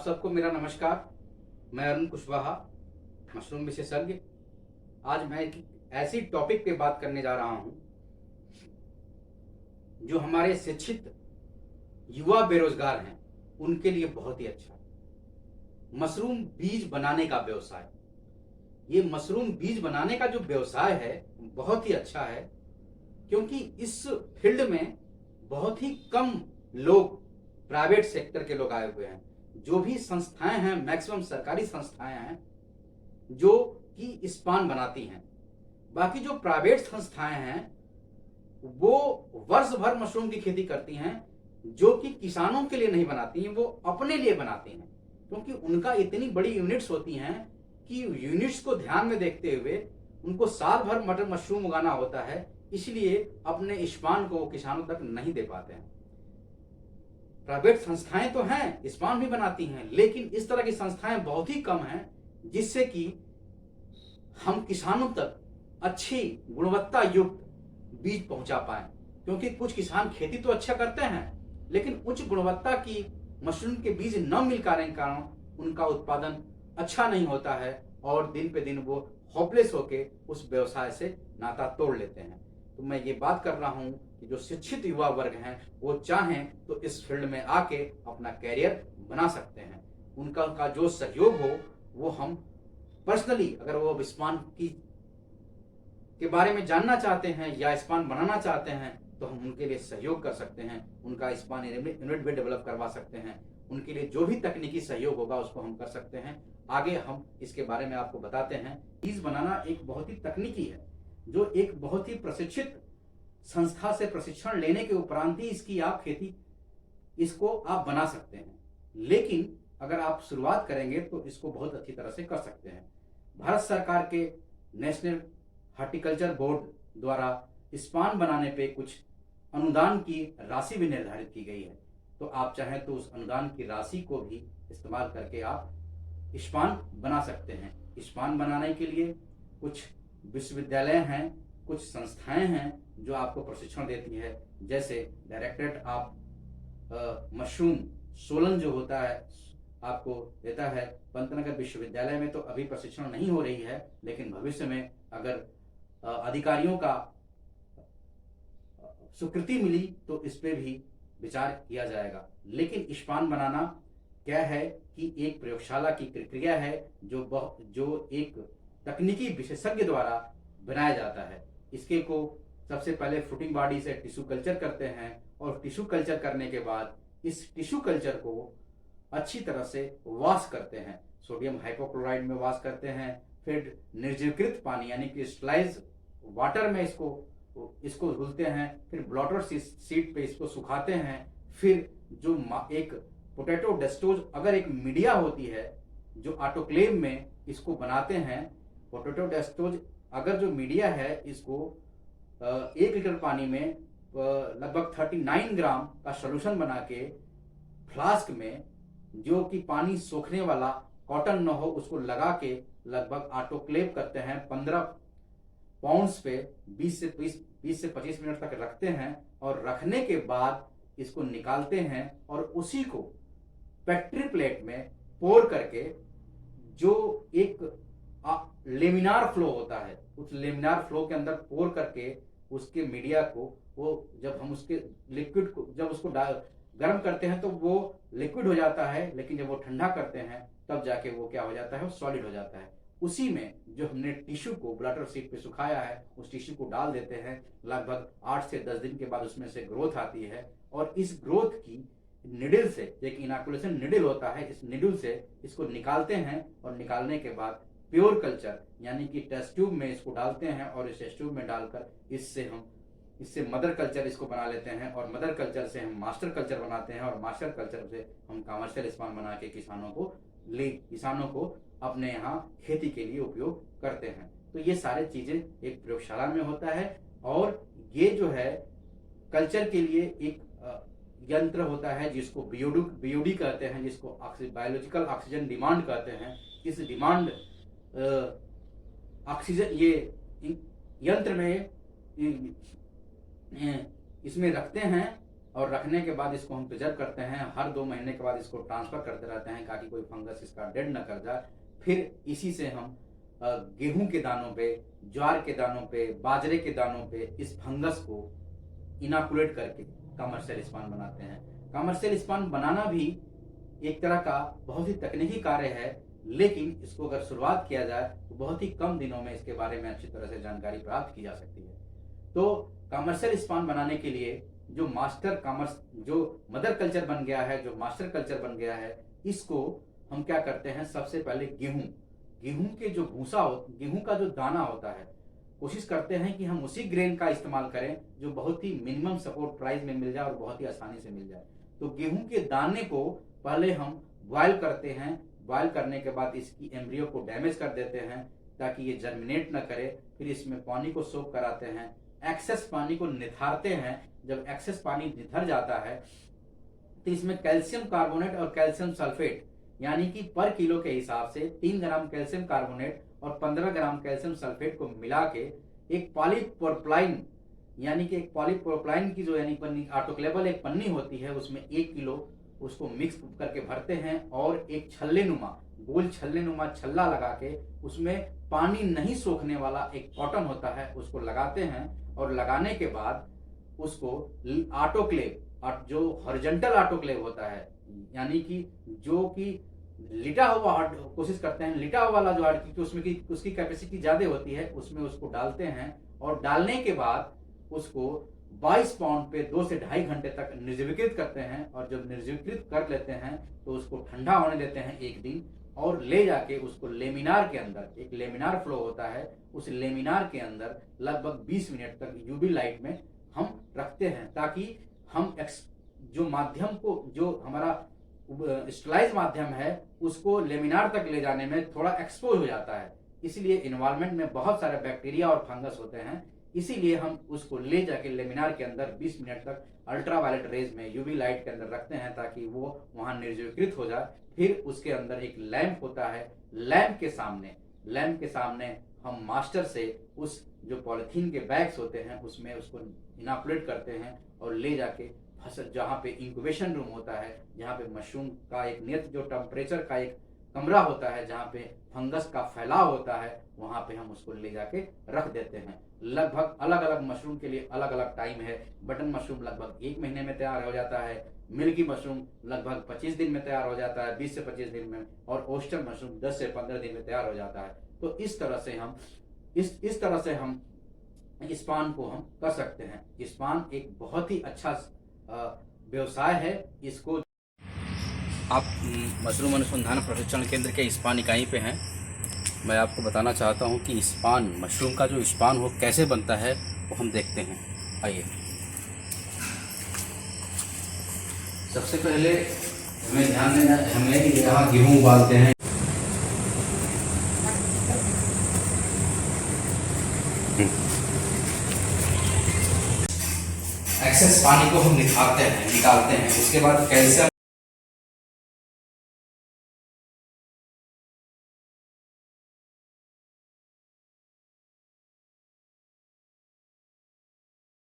सबको मेरा नमस्कार। मैं अरुण कुशवाहा, मशरूम विशेषज्ञ। आज मैं एक ऐसी टॉपिक पे बात करने जा रहा हूं जो हमारे शिक्षित युवा बेरोजगार हैं उनके लिए बहुत ही अच्छा है। मशरूम बीज बनाने का व्यवसाय। ये मशरूम बीज बनाने का जो व्यवसाय है बहुत ही अच्छा है, क्योंकि इस फील्ड में बहुत ही कम लोग, प्राइवेट सेक्टर के लोग आए हुए हैं। जो भी संस्थाएं हैं, मैक्सिमम सरकारी संस्थाएं हैं जो कि स्पान बनाती हैं। बाकी जो प्राइवेट संस्थाएं हैं वो वर्ष भर मशरूम की खेती करती हैं, जो कि किसानों के लिए नहीं बनाती हैं, वो अपने लिए बनाती हैं। क्योंकि उनका इतनी बड़ी यूनिट्स होती हैं कि यूनिट्स को ध्यान में देखते हुए उनको साल भर मटर मशरूम उगाना होता है, इसलिए अपने स्पान को किसानों तक नहीं दे पाते हैं। प्राइवेट संस्थाएं तो हैं, स्पान भी बनाती हैं, लेकिन इस तरह की संस्थाएं बहुत ही कम हैं जिससे कि हम किसानों तक अच्छी गुणवत्ता युक्त बीज पहुंचा पाए। क्योंकि कुछ किसान खेती तो अच्छा करते हैं, लेकिन उच्च गुणवत्ता की मशरूम के बीज न मिल पाने के कारण उनका उत्पादन अच्छा नहीं होता है और दिन पे दिन वो होपलेस होके उस व्यवसाय से नाता तोड़ लेते हैं। तो मैं ये बात कर रहा हूं कि जो शिक्षित युवा वर्ग हैं वो चाहें तो इस फील्ड में आके अपना कैरियर बना सकते हैं। उनका जो सहयोग हो वो हम पर्सनली, अगर वो स्पान की के बारे में जानना चाहते हैं या स्पान बनाना चाहते हैं तो हम उनके लिए सहयोग कर सकते हैं। उनका स्पान यूनिट भी डेवलप करवा सकते हैं। उनके लिए जो भी तकनीकी सहयोग होगा उसको हम कर सकते हैं। आगे हम इसके बारे में आपको बताते हैं। बीज बनाना एक बहुत ही तकनीकी है, जो एक बहुत ही प्रशिक्षित संस्था से प्रशिक्षण लेने के उपरांत ही इसको आप बना सकते हैं। लेकिन अगर आप शुरुआत करेंगे तो इसको बहुत अच्छी तरह से कर सकते हैं। भारत सरकार के नेशनल हॉर्टिकल्चर बोर्ड द्वारा स्पान बनाने पे कुछ अनुदान की राशि भी निर्धारित की गई है। तो आप चाहें तो उस अनुदान की राशि को भी इस्तेमाल करके आप स्पान बना सकते हैं। स्पान बनाने के लिए कुछ विश्वविद्यालय हैं, कुछ संस्थाएं हैं जो आपको प्रशिक्षण देती है। जैसे डायरेक्टरेट ऑफ मशरूम सोलन जो होता है आपको देता है। पंतनगर विश्वविद्यालय में तो अभी प्रशिक्षण नहीं हो रही है, लेकिन भविष्य में अगर अधिकारियों का स्वीकृति मिली तो इस पे भी विचार किया जाएगा। लेकिन स्पान बनाना क्या है कि एक प्रयोगशाला की प्रक्रिया है जो एक तकनीकी विशेषज्ञ द्वारा बनाया जाता है। इसके को सबसे पहले फ्रूटिंग बॉडी से टिश्यू कल्चर करते हैं और टिश्यू कल्चर करने के बाद इस टिश्यू कल्चर को अच्छी तरह से वॉश करते हैं। सोडियम हाइपोक्लोराइड में वॉश करते हैं, फिर निर्जलीकृत पानी यानी कि स्टरलाइज वाटर में इसको धुलते हैं, फिर ब्लॉटर शीट पे इसको सुखाते हैं। फिर जो एक पोटैटो डेस्टोज अगर एक मीडिया होती है जो ऑटोक्लेव में इसको बनाते हैं, पोटैटो डेस्टोज अगर जो मीडिया है इसको 1 लीटर पानी में लगभग 39 ग्राम का सोल्यूशन बना के फ्लास्क में, जो कि पानी सोखने वाला कॉटन न हो, उसको लगा के लगभग ऑटोक्लेव करते हैं। 15 पाउंड्स पे 20 से 25 मिनट तक रखते हैं और रखने के बाद इसको निकालते हैं और उसी को पेट्री प्लेट में पोर करके, जो एक लेमिनार फ्लो होता है, उस लेमिनार फ्लो के अंदर पोर करके उसके मीडिया को, वो जब हम उसके लिक्विड को जब उसको गर्म करते हैं तो वो लिक्विड हो जाता है, लेकिन जब वो ठंडा करते हैं तब जाके वो क्या हो जाता है, वो सॉलिड हो जाता है। उसी में जो हमने टिश्यू को ब्लॉटर शीट पे सुखाया है उस टिश्यू को डाल देते हैं। लगभग 8 से 10 दिन के बाद उसमें से ग्रोथ आती है और इस ग्रोथ की निडल से, एक इनोकुलेशन निडल होता है, इस निडल से इसको निकालते हैं और निकालने के बाद प्योर कल्चर यानी कि टेस्ट ट्यूब में इसको डालते हैं और इस टेस्ट ट्यूब में डालकर इससे मदर कल्चर इसको बना लेते हैं और मदर कल्चर से हम मास्टर कल्चर बनाते हैं और मास्टर कल्चर से हम कमर्शियल स्पान बना के किसानों को अपने यहाँ खेती के लिए उपयोग करते हैं। तो ये सारे चीजें एक प्रयोगशाला में होता है और ये जो है कल्चर के लिए एक यंत्र होता है जिसको बीओडी कहते हैं, जिसको बायोलॉजिकल ऑक्सीजन डिमांड कहते हैं। इस डिमांड ऑक्सीजन ये यंत्र में इसमें रखते हैं और रखने के बाद इसको हम प्रिजर्व करते हैं। हर 2 महीने के बाद इसको ट्रांसफ़र करते रहते हैं ताकि कोई फंगस इसका डेड न कर जाए। फिर इसी से हम गेहूं के दानों पे, ज्वार के दानों पे, बाजरे के दानों पे इस फंगस को इनाकुलेट करके कमर्शियल स्पान बनाते हैं। कमर्शियल स्पान बनाना भी एक तरह का बहुत ही तकनीकी कार्य है, लेकिन इसको अगर शुरुआत किया जाए तो बहुत ही कम दिनों में इसके बारे में अच्छी तरह से जानकारी प्राप्त की जा सकती है। तो कमर्शियल स्पान बनाने के लिए जो मदर कल्चर बन गया है, जो मास्टर कल्चर बन गया है, इसको हम क्या करते हैं, सबसे पहले गेहूं के जो गेहूं का जो दाना होता है, कोशिश करते हैं कि हम उसी ग्रेन का इस्तेमाल करें जो बहुत ही मिनिमम सपोर्ट प्राइस में मिल जाए और बहुत ही आसानी से मिल जाए। तो गेहूं के दाने को पहले हम बॉयल करते हैं। बॉयल करने के बाद इसकी एम्ब्रियो को डैमेज कर देते हैं ताकि ये जर्मिनेट न करे। फिर इसमें पानी को सोक कराते हैं, एक्सेस पानी को निथारते हैं। जब एक्सेस पानी निथर जाता है तो इसमें कैल्शियम कार्बोनेट और कैल्शियम सल्फेट, यानी कि पर किलो के हिसाब से 3 ग्राम कैल्शियम कार्बोनेट और 15 ग्राम कैल्शियम सल्फेट को मिला के एक पॉलीप्रोपिलीन, यानी कि एक पॉलीप्रोपिलीन की जो यानी पन्नी, ऑटोक्लेवेबल एक पन्नी होती है, उसमें 1 किलो उसको मिक्स करके भरते हैं और एक गोल छल्ले नुमा छल्ला लगा के उसमें पानी नहीं सोखने वाला एक कॉटन होता है उसको लगाते हैं। और लगाने के बाद उसको ऑटोक्लेव, जो हॉरिजॉन्टल ऑटोक्लेव होता है, यानी कि जो कि लिटा हुआ, कोशिश करते हैं लिटा हुआ वाला जो क्योंकि उसमें की उसकी कैपेसिटी ज्यादा होती है, उसमें उसको डालते हैं। और डालने के बाद उसको 22 पाउंड पे 2 से 2.5 घंटे तक निर्जलीकृत करते हैं। और जब निर्जलीकृत कर लेते हैं तो उसको ठंडा होने देते हैं 1 दिन, और ले जाके उसको लेमिनार के अंदर, एक लेमिनार फ्लो होता है, उस लेमिनार के अंदर लगभग 20 मिनट तक यूवी लाइट में हम रखते हैं ताकि हम जो माध्यम को, जो हमारा स्टरलाइज माध्यम है, उसको लेमिनार तक ले जाने में थोड़ा एक्सपोज हो जाता है। इसलिए इन्वायरमेंट में बहुत सारे बैक्टीरिया और फंगस होते हैं, इसीलिए हम उसको ले जाके लेमिनार के अंदर 20 मिनट तक अल्ट्रावायलेट रेज में यूवी लाइट के अंदर रखते हैं ताकि वो वहां निर्जलीकृत हो जाए। फिर उसके अंदर एक लैंप होता है, लैंप के सामने हम मास्टर से उस जो पॉलिथीन के बैग्स होते हैं उसमें उसको इनाकुलेट करते हैं और ले जाके जहाँ पे इंक्यूबेशन रूम होता है, जहाँ पे मशरूम का एक नियत जो टेम्परेचर का एक कमरा होता है जहाँ पे फंगस का फैलाव होता है, वहां पे हम उसको ले जाके रख देते हैं। लगभग अलग अलग मशरूम के लिए अलग अलग टाइम है। बटन मशरूम लगभग 1 महीने में तैयार हो जाता है, मिल्की मशरूम लगभग 25 दिन में तैयार हो जाता है, 20 से 25 दिन में, और ओस्टर मशरूम 10 से 15 दिन में तैयार हो जाता है। तो इस तरह से हम स्पान को हम कर सकते हैं। स्पान एक बहुत ही अच्छा व्यवसाय है। इसको आप मशरूम अनुसंधान प्रशिक्षण केंद्र के स्पान इकाई पे हैं। मैं आपको बताना चाहता हूं कि स्पान, मशरूम का जो स्पान हो कैसे बनता है वो हम देखते हैं। आइए। सबसे पहले हमें ध्यान देना है कि यहाँ गेहूँ उबालते हैं। एक्सेस पानी को हम निकालते हैं। उसके बाद कैल्शियम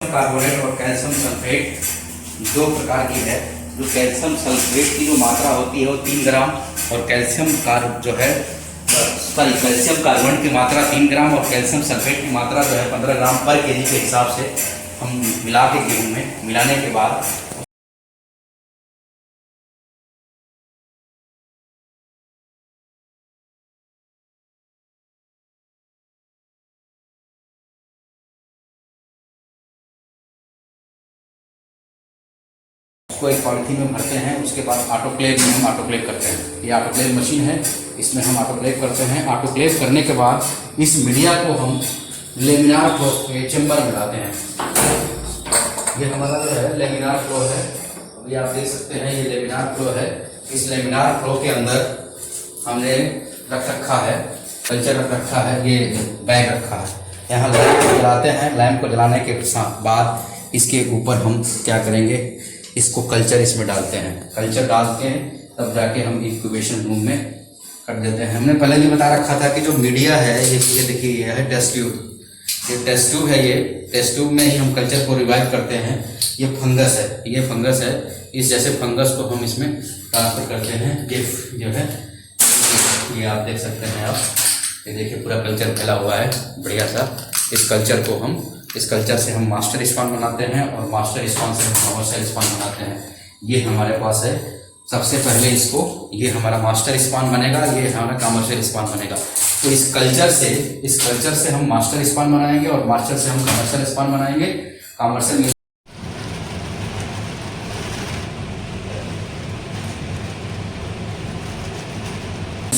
कार्बोनेट और कैल्शियम सल्फेट 2 प्रकार की है। जो कैल्शियम सल्फेट की जो मात्रा होती है वो 3 ग्राम, और कैल्शियम कार्बन की मात्रा 3 ग्राम और कैल्शियम सल्फेट की मात्रा जो है 15 ग्राम पर केजी के हिसाब से हम मिला के गेहूँ में मिलाने के बाद उसको एक पॉलिथीन में भरते हैं। उसके बाद ऑटोक्लेव में हम ऑटोक्लेव करते हैं। ये ऑटोक्लेव मशीन है, इसमें हम ऑटोक्लेव करते हैं। ऑटोक्लेव करने के बाद इस मीडिया को हम लेमिनार फ्लो के चेम्बर में लाते हैं। ये हमारा जो है लेमिनार फ्लो है, अभी आप देख सकते हैं ये लेमिनार फ्लो है। इस लेमिनार फ्लो के अंदर हमने रख रखा है कल्चर, रख रखा है, ये बैग रखा है। यहाँ लैंप को जलाते हैं। लैंप को जलाने के बाद इसके ऊपर हम क्या करेंगे, इसको कल्चर इसमें डालते हैं। कल्चर डालते हैं तब जाके हम इंक्यूबेशन रूम में कर देते हैं। हमने पहले भी बता रखा था कि जो मीडिया है ये देखिए, ये है टेस्ट ट्यूब। ये टेस्ट ट्यूब है, ये टेस्ट ट्यूब में ही हम कल्चर को रिवाइव करते हैं। ये फंगस है, ये फंगस है। इस जैसे फंगस को हम इसमें ट्रांसफर करते हैं। ये जो है ये आप देख सकते हैं आप, ये देखिए पूरा कल्चर फैला हुआ है बढ़िया सा। इस कल्चर से हम मास्टर स्पान बनाते हैं और मास्टर स्पान से हम कमर्शियल स्पान बनाते हैं। ये हमारे पास है। सबसे पहले ये हमारा मास्टर स्पान बनेगा, ये हमारा कमर्शियल स्पान बनेगा। तो इस कल्चर से हम मास्टर स्पान बनाएंगे और मास्टर से हम कमर्शियल स्पान बनाएंगे। कमर्शियल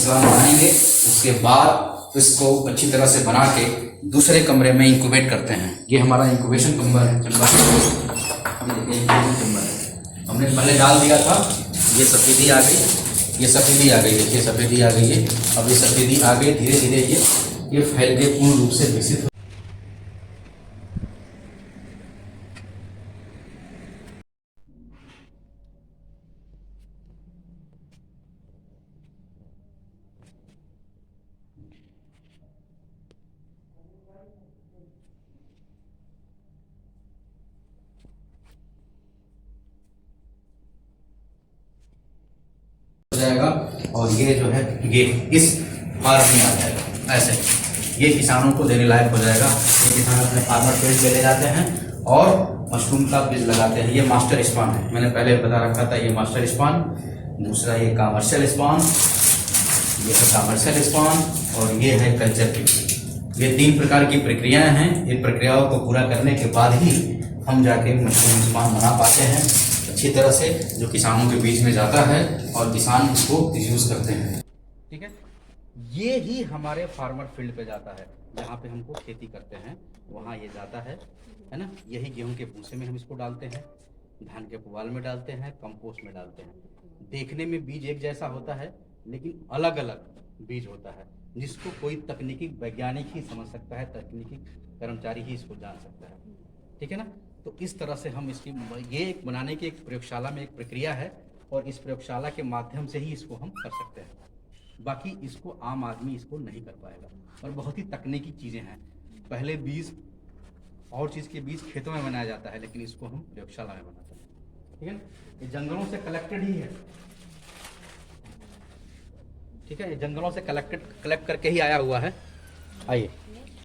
बनाएंगे, उसके बाद इसको अच्छी तरह से बना के दूसरे कमरे में इंक्यूबेट करते हैं। ये हमारा इंक्यूबेशन चैम्बर है। हमने पहले डाल दिया था, ये सफेदी आ गई, देखिए सफेदी आ गई है। अब ये सफेदी आ गई, धीरे धीरे ये फैल के पूर्ण रूप से विकसित हो। जाएगा और ये जो है ये इस फार्म में आ जाएगा ऐसे। ये किसानों को देने लायक हो जाएगा। ये किसान अपने फार्मर फील्ड पे ले जाते हैं और मशरूम का बीज लगाते हैं। ये मास्टर स्पान है, मैंने पहले बता रखा था। ये मास्टर स्पान, दूसरा ये कमर्शियल स्पान, ये है कमर्शियल स्पान और ये है कल्चर की। ये 3 प्रकार की प्रक्रियाएं हैं। इन प्रक्रियाओं को पूरा करने के बाद ही हम जाके मशरूम स्पान बना पाते हैं अच्छी तरह से, जो किसानों के बीच में जाता है और किसान इसको यूज़ करते हैं। ठीक है, ये ही हमारे फार्मर फील्ड पे जाता है, जहाँ पे हमको खेती करते हैं वहाँ ये जाता है ना। यही गेहूं के भूसे में हम इसको डालते हैं, धान के पुआल में डालते हैं, कंपोस्ट में डालते हैं। देखने में बीज एक जैसा होता है लेकिन अलग अलग बीज होता है, जिसको कोई तकनीकी वैज्ञानिक ही समझ सकता है, तकनीकी कर्मचारी ही इसको जान सकता है। ठीक है ना। तो इस तरह से हम इसकी ये बनाने की एक प्रयोगशाला में एक प्रक्रिया है और इस प्रयोगशाला के माध्यम से ही इसको हम कर सकते हैं। बाकी इसको आम आदमी इसको नहीं कर पाएगा और बहुत ही तकनीकी चीज़ें हैं। पहले बीज और चीज़ के बीज खेतों में बनाया जाता है, लेकिन इसको हम प्रयोगशाला में बनाते हैं। ठीक है ना। ये जंगलों से कलेक्टेड ही है। ठीक है, ये जंगलों से कलेक्ट करके ही आया हुआ है। आइए।